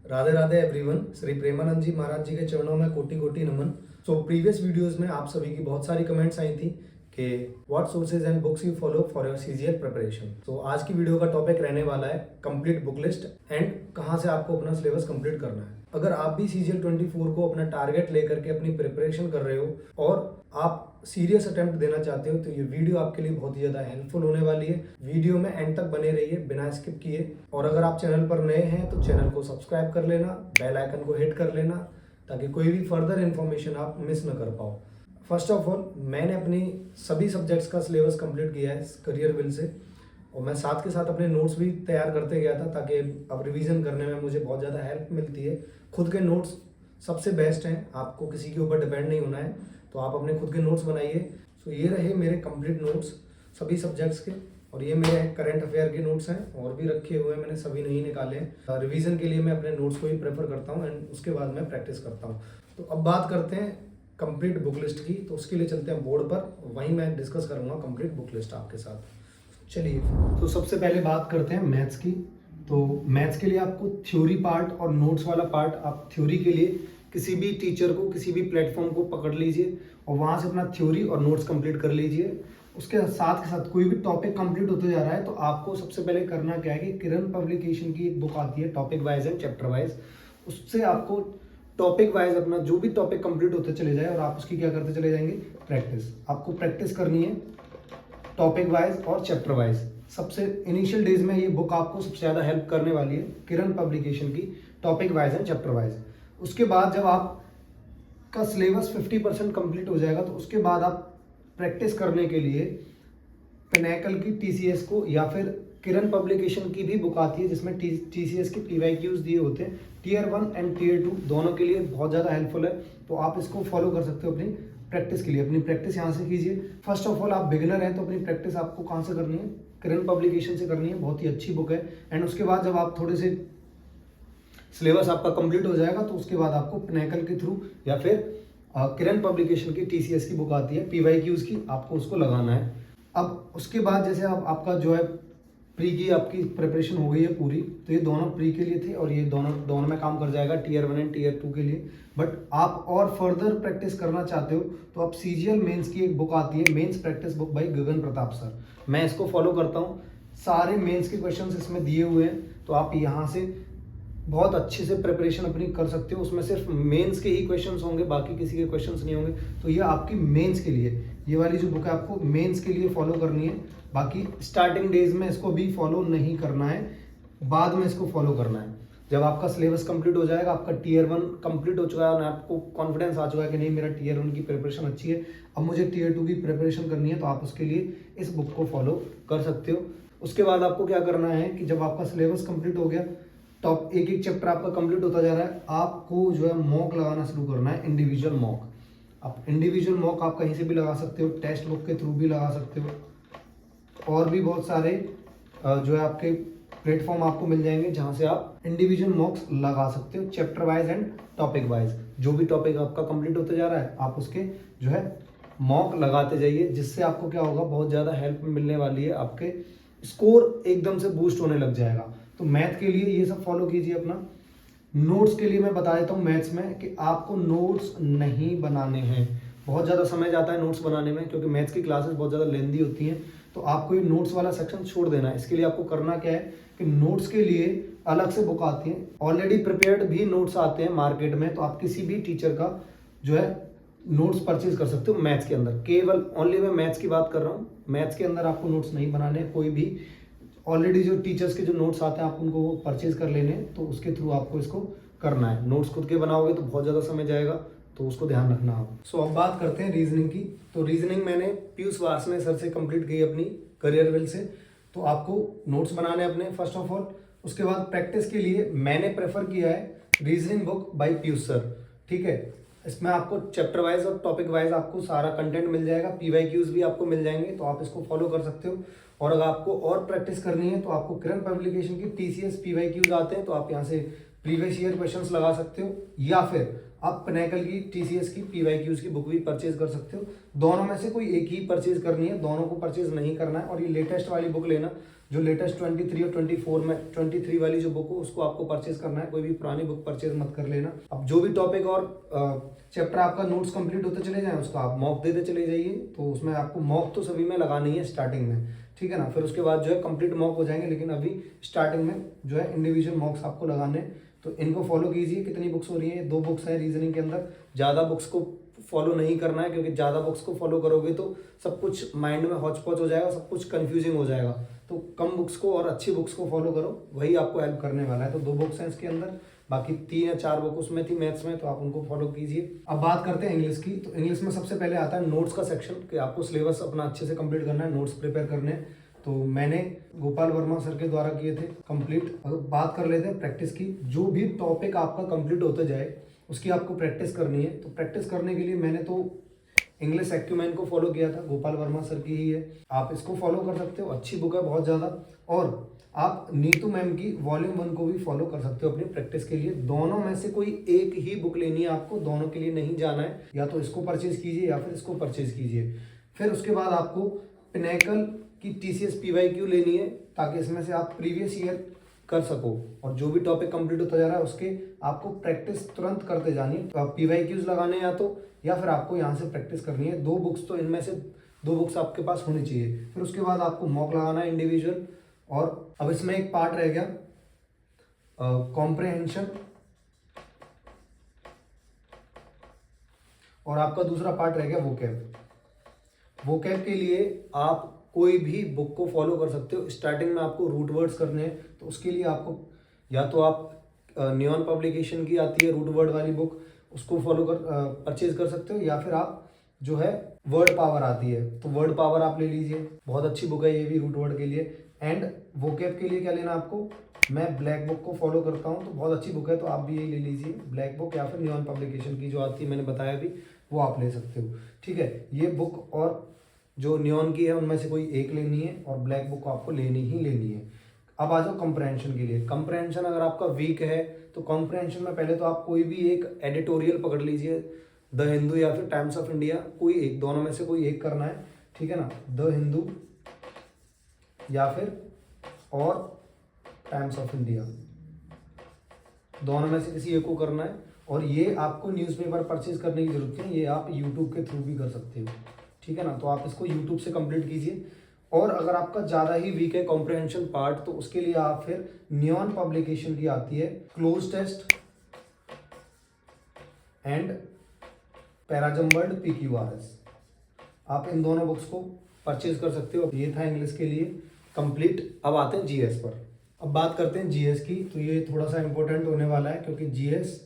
Radhe Radhe everyone. Shri Premanand जी महाराज जी के चरणों में कोटि कोटि नमन। प्रीवियस वीडियोस में आप सभी की बहुत सारी कमेंट्स आई थी कि what sources and books you follow for your CGL preparation. आज की वीडियो का टॉपिक रहने वाला है कंप्लीट बुक लिस्ट एंड कहाँ से आपको अपना सिलेबस कंप्लीट करना है। अगर आप भी सीजीएल 24 को अपना टारगेट लेकर के अपनी प्रिपरेशन कर रहे हो और आप सीरियस अटेम्प्ट देना चाहते हो तो ये वीडियो आपके लिए बहुत ही ज़्यादा हेल्पफुल होने वाली है। वीडियो में एंड तक बने रहिए बिना स्किप किए। और अगर आप चैनल पर नए हैं तो चैनल को सब्सक्राइब कर लेना, बेल आइकन को हिट कर लेना ताकि कोई भी फर्दर इन्फॉर्मेशन आप मिस न कर पाओ। फर्स्ट ऑफ ऑल, मैंने अपनी सभी सब्जेक्ट्स का सिलेबस कंप्लीट किया है करियर विल से, और मैं साथ के साथ अपने नोट्स भी तैयार करते गया था ताकि अब रिवीजन करने में मुझे बहुत ज़्यादा हेल्प मिलती है। खुद के नोट्स सबसे बेस्ट हैं, आपको किसी के ऊपर डिपेंड नहीं होना है, तो आप अपने खुद के नोट्स बनाइए। सो ये रहे मेरे कंप्लीट नोट्स सभी सब्जेक्ट्स के, और ये मेरे करंट अफेयर के नोट्स हैं और भी रखे हुए हैं, मैंने सभी नहीं निकाले हैं। रिवीजन के लिए मैं अपने नोट्स को ही प्रेफर करता हूँ एंड उसके बाद मैं प्रैक्टिस करता हूँ। तो अब बात करते हैं कंप्लीट बुक लिस्ट की, तो उसके लिए चलते हैं बोर्ड पर, वहीं मैं डिस्कस करूँगा कंप्लीट बुक लिस्ट आपके साथ। चलिए, तो सबसे पहले बात करते हैं मैथ्स की। तो मैथ्स के लिए आपको थ्योरी पार्ट और नोट्स वाला पार्ट, आप थ्योरी के लिए किसी भी टीचर को, किसी भी प्लेटफॉर्म को पकड़ लीजिए और वहाँ से अपना थ्योरी और नोट्स कंप्लीट कर लीजिए। उसके साथ के साथ कोई भी टॉपिक कंप्लीट होते जा रहा है तो आपको सबसे पहले करना क्या है कि किरण पब्लिकेशन की एक बुक आती है topic wise and chapter wise, उससे आपको टॉपिक वाइज अपना जो भी टॉपिक कंप्लीट होते चले जाए और आप उसकी क्या करते चले जाएंगे, प्रैक्टिस। आपको प्रैक्टिस करनी है टॉपिक वाइज और चैप्टर वाइज। सबसे इनिशियल डेज में ये बुक आपको सबसे ज़्यादा हेल्प करने वाली है, किरण पब्लिकेशन की topic wise and chapter wise. उसके बाद जब आपका सिलेबस 50% कंप्लीट हो जाएगा तो उसके बाद आप प्रैक्टिस करने के लिए पिनैकल की टीसीएस को या फिर किरण पब्लिकेशन की भी बुक आती है जिसमें टीसीएस के पीवाईक्यूज दिए होते हैं, टियर 1 एंड टियर 2 दोनों के लिए बहुत ज़्यादा हेल्पफुल है। तो आप इसको फॉलो कर सकते हो अपनी प्रैक्टिस के लिए। अपनी प्रैक्टिस यहाँ से कीजिए। फर्स्ट ऑफ ऑल, आप बिगिनर हैं तो अपनी प्रैक्टिस आपको कहाँ से करनी है, किरण पब्लिकेशन से करनी है, बहुत ही अच्छी बुक है। एंड उसके बाद जब आप थोड़े से सिलेबस आपका कंप्लीट हो जाएगा तो उसके बाद आपको पिनैकल के थ्रू या फिर किरण पब्लिकेशन की टीसीएस की बुक आती है पीवाईक्यूज की, आपको उसको लगाना है। अब उसके बाद जैसे आपका जो है प्री की आपकी प्रिपरेशन हो गई है पूरी, तो ये दोनों प्री के लिए थे और ये दोनों में काम कर जाएगा टियर 1 एंड टियर 2 के लिए। बट आप और फर्दर प्रैक्टिस करना चाहते हो तो आप सीजीएल मेंस की एक बुक आती है, mains practice book by Gagan Pratap sir. मैं इसको फॉलो करता हूँ, सारे मेंस के क्वेश्चंस इसमें दिए हुए हैं, तो आप यहाँ से बहुत अच्छे से प्रिपरेशन अपनी कर सकते हो। उसमें सिर्फ मेंस के ही क्वेश्चंस होंगे, बाकी किसी के क्वेश्चंस नहीं होंगे। तो ये आपकी मेंस के लिए, ये वाली जो बुक है आपको मेंस के लिए फॉलो करनी है। बाकी स्टार्टिंग डेज में इसको भी फॉलो नहीं करना है, बाद में इसको फॉलो करना है। जब आपका सिलेबस कंप्लीट हो जाएगा, आपका टियर 1 कंप्लीट हो चुका है और आपको कॉन्फिडेंस आ चुका है कि नहीं मेरा टियर 1 की प्रिपरेशन अच्छी है, अब मुझे टियर 2 की प्रिपरेशन करनी है, तो आप उसके लिए इस बुक को फॉलो कर सकते हो। उसके बाद आपको क्या करना है कि जब आपका सिलेबस कंप्लीट हो गया, टॉप एक एक चैप्टर आपका कंप्लीट होता जा रहा है, आपको जो है मॉक लगाना शुरू करना है, इंडिविजुअल मॉक। आप इंडिविजुअल मॉक आप कहीं से भी लगा सकते हो, टेक्स्ट बुक के थ्रू भी लगा सकते हो, और भी बहुत सारे जो है आपके प्लेटफॉर्म आपको मिल जाएंगे जहां से आप इंडिविजुअल मॉक्स लगा सकते हो, chapter wise and topic wise. जो भी टॉपिक आपका कंप्लीट होते जा रहा है आप उसके जो है मॉक लगाते जाइए, जिससे आपको क्या होगा, बहुत ज़्यादा हेल्प मिलने वाली है, आपके स्कोर एकदम से बूस्ट होने लग जाएगा। तो मैथ के लिए ये सब फॉलो कीजिए अपना। नोट्स के लिए मैं बता देता हूँ मैथ्स में कि आपको नोट्स नहीं बनाने हैं, बहुत ज़्यादा समय जाता है नोट्स बनाने में क्योंकि मैथ्स की क्लासेस बहुत ज़्यादा लेंदी होती हैं, तो आपको ये नोट्स वाला सेक्शन छोड़ देना है। इसके लिए आपको करना क्या है कि नोट्स के लिए अलग से बुक आती है, ऑलरेडी प्रिपेयर्ड भी नोट्स आते हैं मार्केट में, तो आप किसी भी टीचर का जो है नोट्स परचेज कर सकते हो मैथ्स के अंदर। केवल ओनली मैं मैथ्स की बात कर रहा हूँ, मैथ्स के अंदर आपको नोट्स नहीं बनाने, कोई भी ऑलरेडी जो टीचर्स के जो नोट्स आते हैं आप उनको परचेज कर लेने, तो उसके थ्रू आपको इसको करना है। नोट्स खुद के बनाओगे तो बहुत ज़्यादा समय जाएगा, तो उसको ध्यान रखना आप। अब बात करते हैं रीजनिंग की। तो रीजनिंग मैंने पीयूष वार्ष्णेय सर से कंप्लीट की अपनी करियर विल से। तो आपको नोट्स बनाने अपने फर्स्ट ऑफ ऑल। उसके बाद प्रैक्टिस के लिए मैंने प्रेफर किया है reasoning book by Piyush sir, ठीक है। इसमें आपको चैप्टर वाइज और टॉपिक वाइज आपको सारा कंटेंट मिल जाएगा, पीवाईक्यूज भी आपको मिल जाएंगे, तो आप इसको फॉलो कर सकते हो। और अगर आपको और प्रैक्टिस करनी है तो आपको किरण पब्लिकेशन की टीसीएस पीवाईक्यूज आते हैं, तो आप यहाँ से प्रीवियस ईयर क्वेश्चंस लगा सकते हो, या फिर आप पिनैकल की टीसीएस की पीवाईक्यूज की बुक भी परचेज कर सकते हो। दोनों में से कोई एक ही परचेज करनी है, दोनों को परचेज नहीं करना है। और ये लेटेस्ट वाली बुक लेना जो लेटेस्ट 23 और 24 में 23 वाली जो बुक हो उसको आपको परचेज करना है, कोई भी पुरानी बुक परचेज मत कर लेना। अब जो भी टॉपिक और चैप्टर आपका नोट्स कंप्लीट होते चले जाएं उसका आप मॉक देते चले जाइए। तो उसमें आपको मॉक तो सभी में लगानी है स्टार्टिंग में, ठीक है ना। फिर उसके बाद जो है कंप्लीट मॉक हो जाएंगे, लेकिन अभी स्टार्टिंग में जो है इंडिविजुअल मॉक्स आपको लगाने। तो इनको फॉलो कीजिए। कितनी बुक्स हो रही है? 2 बुक्स हैं रीजनिंग के अंदर। ज़्यादा बुक्स को फॉलो नहीं करना है, क्योंकि ज़्यादा बुक्स को फॉलो करोगे तो सब कुछ माइंड में हौच पौच हो जाएगा, सब कुछ कंफ्यूजिंग हो जाएगा। तो कम बुक्स को और अच्छी बुक्स को फॉलो करो, वही आपको हेल्प करने वाला है। तो 2 बुक्स हैं इसके अंदर, बाकी 3 या 4 बुक उसमें थी मैथ्स में, तो आप उनको फॉलो कीजिए। अब बात करते हैं इंग्लिश की। तो इंग्लिश में सबसे पहले आता है नोट्स का सेक्शन, कि आपको सिलेबस अपना अच्छे से कंप्लीट करना है, नोट्स प्रिपेयर करने हैं। तो मैंने गोपाल वर्मा सर के द्वारा किए थे कंप्लीट। अब बात कर लेते हैं प्रैक्टिस की। जो भी टॉपिक आपका कंप्लीट होते जाए उसकी आपको प्रैक्टिस करनी है। तो प्रैक्टिस करने के लिए मैंने तो इंग्लिश एक्यूमेन को फॉलो किया था, गोपाल वर्मा सर की ही है, आप इसको फॉलो कर सकते हो। अच्छी बुक है बहुत ज़्यादा। और आप नीतू मैम की वॉल्यूम 1 को भी फॉलो कर सकते हो अपनी प्रैक्टिस के लिए। दोनों में से कोई एक ही बुक लेनी है आपको, दोनों के लिए नहीं जाना है। या तो इसको परचेज कीजिए या फिर इसको परचेज कीजिए। फिर उसके बाद आपको पिनेकल की TCS PYQ लेनी है, ताकि इसमें से आप प्रीवियस ईयर कर सको। और जो भी टॉपिक कंप्लीट होता जा रहा है उसके आपको प्रैक्टिस तुरंत करते जानी है। तो आप PYQs लगाने या फिर आपको यहाँ से प्रैक्टिस करनी है। 2 बुक्स तो इनमें से 2 बुक्स आपके पास होनी चाहिए। फिर उसके बाद आपको मॉक लगाना है इंडिविजुअल। और अब इसमें एक पार्ट रह गया कॉम्प्रहेंशन, और आपका दूसरा पार्ट रह गया वोकैब। वोकैब के लिए आप कोई भी बुक को फॉलो कर सकते हो। स्टार्टिंग में आपको रूट वर्ड्स करने हैं, तो उसके लिए आपको या तो आप नियॉन पब्लिकेशन की आती है रूट वर्ड वाली बुक, उसको फॉलो कर परचेज कर सकते हो। या फिर आप जो है वर्ड पावर आती है, तो वर्ड पावर आप ले लीजिए, बहुत अच्छी बुक है ये भी रूट वर्ड के लिए। एंड वोकैब के लिए क्या लेना आपको? मैं ब्लैक बुक को फॉलो करता हूँ, तो बहुत अच्छी बुक है, तो आप भी यही ले लीजिए ब्लैक बुक। या फिर नियॉन पब्लिकेशन की जो आती है मैंने बताया भी, वो आप ले सकते हो, ठीक है। ये बुक और जो नियॉन की है उनमें से कोई एक लेनी है, और ब्लैक बुक आपको लेनी ही लेनी है। अब आ जाओ कंप्रहेंशन के लिए। कंप्रहेंशन अगर आपका वीक है तो कंप्रहेंशन में पहले तो आप कोई भी एक एडिटोरियल पकड़ लीजिए, द हिंदू या फिर टाइम्स ऑफ इंडिया, कोई एक, दोनों में से कोई एक करना है, ठीक है ना। द हिंदू या फिर और टाइम्स ऑफ इंडिया, दोनों में से किसी एक को करना है। और ये आपको न्यूज़पेपर परचेज करने की जरूरत है, ये आप यूट्यूब के थ्रू भी कर सकते हो, ठीक है ना। तो आप इसको यूट्यूब से कंप्लीट कीजिए। और अगर आपका ज़्यादा ही वीक है कॉम्प्रहेंशन पार्ट, तो उसके लिए आप फिर नियॉन पब्लिकेशन की आती है क्लोज टेस्ट एंड पैराजम्बर्ड PQRS, आप इन दोनों बुक्स को परचेज कर सकते हो। ये था इंग्लिश के लिए कंप्लीट। अब आते हैं GS पर। अब बात करते हैं GS की। तो ये थोड़ा सा इंपॉर्टेंट होने वाला है, क्योंकि GS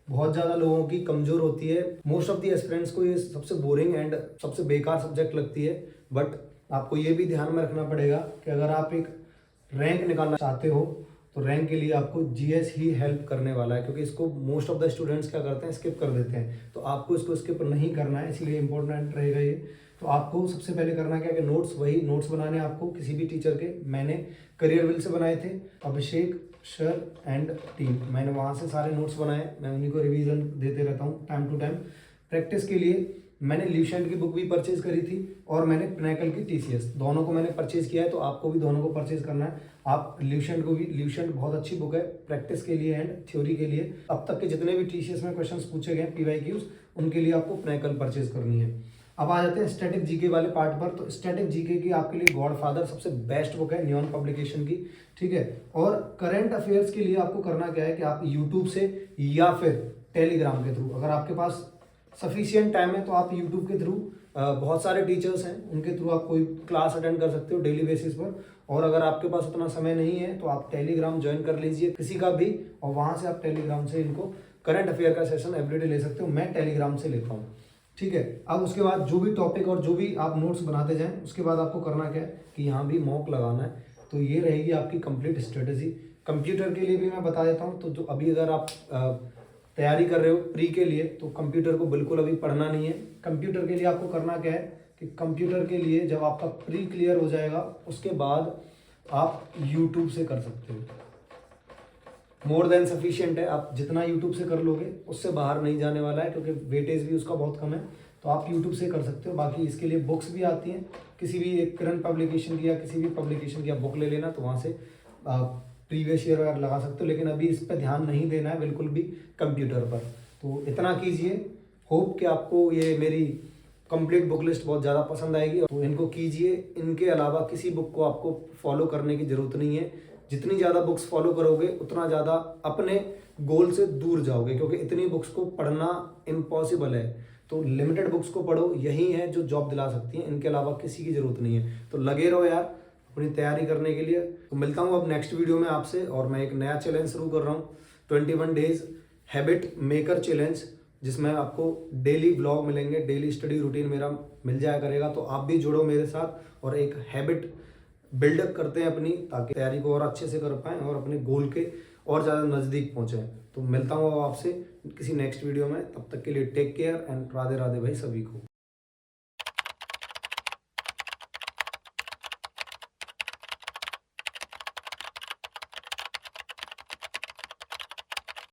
बहुत ज़्यादा लोगों की कमज़ोर होती है। मोस्ट ऑफ द एस्पिरेंट्स को ये सबसे बोरिंग एंड सबसे बेकार सब्जेक्ट लगती है। बट आपको ये भी ध्यान में रखना पड़ेगा कि अगर आप एक रैंक निकालना चाहते हो तो रैंक के लिए आपको GS ही हेल्प करने वाला है, क्योंकि इसको मोस्ट ऑफ द स्टूडेंट्स क्या करते हैं, स्किप कर देते हैं। तो आपको इसको स्किप नहीं करना है, इसलिए इंपॉर्टेंट रहेगा ये। तो आपको सबसे पहले करना क्या है कि नोट्स बनाने आपको किसी भी टीचर के। मैंने करियर विल से बनाए थे, अभिषेक सर एंड टीम, मैंने वहाँ से सारे नोट्स बनाए, मैं उन्हीं को रिवीजन देते रहता हूँ टाइम टू टाइम। प्रैक्टिस के लिए मैंने ल्यूसेंट की बुक भी परचेज करी थी, और मैंने पिनेकल की TCS, दोनों को मैंने परचेज किया है। तो आपको भी दोनों को परचेज करना है। आप ल्यूसेंट को भी, ल्यूसेंट बहुत अच्छी बुक है प्रैक्टिस के लिए एंड थ्योरी के लिए। अब तक के जितने भी TCS में क्वेश्चंस पूछे गए PYQs, उनके लिए आपको पिनेकल परचेज करनी है। अब आ जाते हैं स्टैटिक जीके वाले पार्ट पर। तो स्टैटिक जीके की आपके लिए गॉडफादर सबसे बेस्ट बुक है नियॉन पब्लिकेशन की, ठीक है। और करंट अफेयर्स के लिए आपको करना क्या है कि आप यूट्यूब से या फिर टेलीग्राम के थ्रू, अगर आपके पास सफिशिएंट टाइम है तो आप यूट्यूब के थ्रू, बहुत सारे टीचर्स हैं उनके थ्रू आप कोई क्लास अटेंड कर सकते हो डेली बेसिस पर। और अगर आपके पास उतना समय नहीं है तो आप टेलीग्राम ज्वाइन कर लीजिए किसी का भी, और वहाँ से आप टेलीग्राम से इनको करंट अफेयर का सेशन एवरीडे ले सकते हो। मैं टेलीग्राम से लेता हूँ, ठीक है। अब उसके बाद जो भी टॉपिक और जो भी आप नोट्स बनाते जाएं, उसके बाद आपको करना क्या है कि यहाँ भी मॉक लगाना है। तो ये रहेगी आपकी कंप्लीट स्ट्रेटेजी। कंप्यूटर के लिए भी मैं बता देता हूँ। तो जो अभी अगर आप तैयारी कर रहे हो प्री के लिए, तो कंप्यूटर को बिल्कुल अभी पढ़ना नहीं है। कंप्यूटर के लिए आपको करना क्या है कि कंप्यूटर के लिए जब आपका प्री क्लियर हो जाएगा, उसके बाद आप यूट्यूब से कर सकते हो। मोर देन सफिशिएंट है, आप जितना यूट्यूब से कर लोगे उससे बाहर नहीं जाने वाला है, क्योंकि वेटेज भी उसका बहुत कम है। तो आप यूट्यूब से कर सकते हो। बाकी इसके लिए बुक्स भी आती हैं, किसी भी एक करंट पब्लिकेशन की या किसी भी पब्लिकेशन की आप बुक ले लेना, तो वहाँ से आप प्रीवियस ईयर वगैरह लगा सकते हो। लेकिन अभी इस पर ध्यान नहीं देना है बिल्कुल भी कंप्यूटर पर। तो इतना कीजिए। होप कि आपको ये मेरी कंप्लीट बुक लिस्ट बहुत ज़्यादा पसंद आएगी, तो इनको कीजिए। इनके अलावा किसी बुक को आपको फॉलो करने की ज़रूरत नहीं है। जितनी ज़्यादा बुक्स फॉलो करोगे उतना ज़्यादा अपने गोल से दूर जाओगे, क्योंकि इतनी बुक्स को पढ़ना इम्पॉसिबल है। तो लिमिटेड बुक्स को पढ़ो, यही है जो जॉब दिला सकती हैं। इनके अलावा किसी की ज़रूरत नहीं है। तो लगे रहो यार अपनी तैयारी करने के लिए। तो मिलता हूँ अब नेक्स्ट वीडियो में आपसे, और मैं एक नया चैलेंज शुरू कर रहा हूँ, 21 डेज हैबिट मेकर चैलेंज, जिसमें आपको डेली ब्लॉग मिलेंगे, डेली स्टडी रूटीन मेरा मिल जाया करेगा। तो आप भी जुड़ो मेरे साथ और एक हैबिट बिल्डअप करते हैं अपनी, ताकि तैयारी को और अच्छे से कर पाएँ और अपने गोल के और ज़्यादा नज़दीक पहुँचें। तो मिलता हूँ अब आपसे किसी नेक्स्ट वीडियो में। तब तक के लिए take care and Radhe Radhe भाई सभी को।